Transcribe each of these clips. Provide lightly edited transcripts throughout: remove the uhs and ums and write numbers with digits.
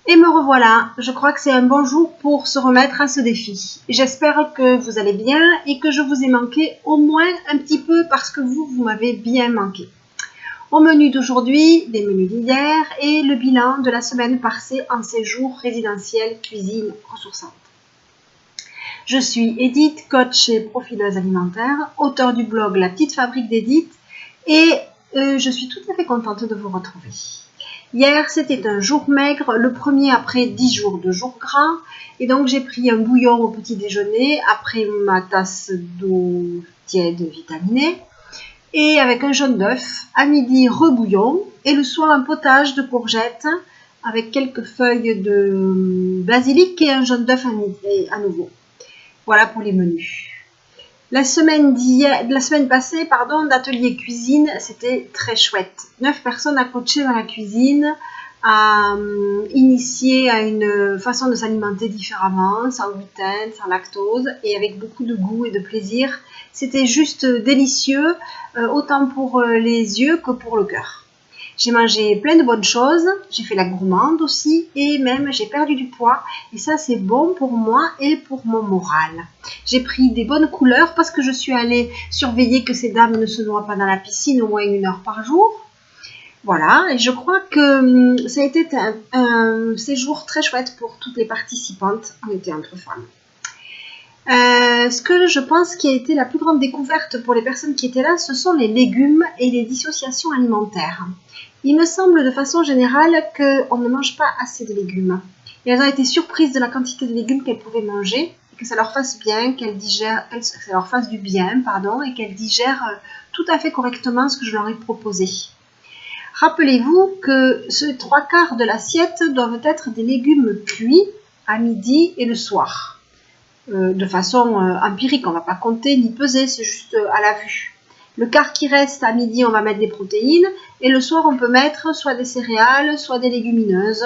Et me revoilà, je crois que c'est un bon jour pour se remettre à ce défi. J'espère que vous allez bien et que je vous ai manqué au moins un petit peu parce que vous m'avez bien manqué. Au menu d'aujourd'hui, des menus d'hier et le bilan de la semaine passée en séjour résidentiel cuisine ressourçante. Je suis Edith, coach et profileuse alimentaire, auteure du blog La Petite Fabrique d'Edith et je suis tout à fait contente de vous retrouver. Hier, c'était un jour maigre, le premier après 10 jours de jour gras. Et donc, j'ai pris un bouillon au petit déjeuner après ma tasse d'eau tiède vitaminée. Et avec un jaune d'œuf, à midi, rebouillon. Et le soir, un potage de courgettes avec quelques feuilles de basilic et un jaune d'œuf à nouveau. Voilà pour les menus. La semaine passée, d'atelier cuisine, c'était très chouette. 9 personnes à coacher dans la cuisine, à initier à une façon de s'alimenter différemment, sans gluten, sans lactose et avec beaucoup de goût et de plaisir. C'était juste délicieux, autant pour les yeux que pour le cœur. J'ai mangé plein de bonnes choses, j'ai fait la gourmande aussi et même j'ai perdu du poids et ça c'est bon pour moi et pour mon moral. J'ai pris des bonnes couleurs parce que je suis allée surveiller que ces dames ne se noient pas dans la piscine au moins 1 heure par jour. Voilà, et je crois que ça a été un séjour très chouette pour toutes les participantes, on était entre femmes. Ce que je pense qui a été la plus grande découverte pour les personnes qui étaient là, ce sont les légumes et les dissociations alimentaires. Il me semble de façon générale qu'on ne mange pas assez de légumes. Et elles ont été surprises de la quantité de légumes qu'elles pouvaient manger et que ça leur fasse bien, que ça leur fasse du bien, et qu'elles digèrent tout à fait correctement ce que je leur ai proposé. Rappelez-vous que ce 3/4 de l'assiette doivent être des légumes cuits à midi et le soir. De façon empirique, on ne va pas compter ni peser, c'est juste à la vue. Le quart qui reste à midi, on va mettre des protéines et le soir, on peut mettre soit des céréales, soit des légumineuses,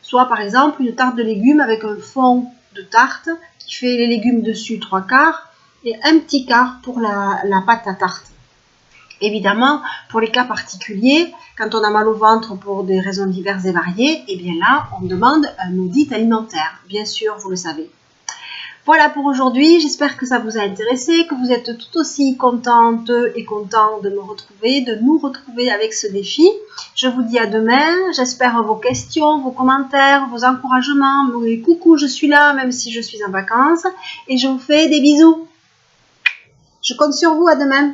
soit par exemple une tarte de légumes avec un fond de tarte qui fait les légumes dessus 3/4 et un petit quart pour la pâte à tarte. Évidemment, pour les cas particuliers, quand on a mal au ventre pour des raisons diverses et variées, et bien là, on demande un audit alimentaire. Bien sûr, vous le savez. Voilà pour aujourd'hui, j'espère que ça vous a intéressé, que vous êtes tout aussi contente et content de me retrouver, de nous retrouver avec ce défi. Je vous dis à demain, j'espère vos questions, vos commentaires, vos encouragements, vos coucou, je suis là même si je suis en vacances et je vous fais des bisous. Je compte sur vous, à demain.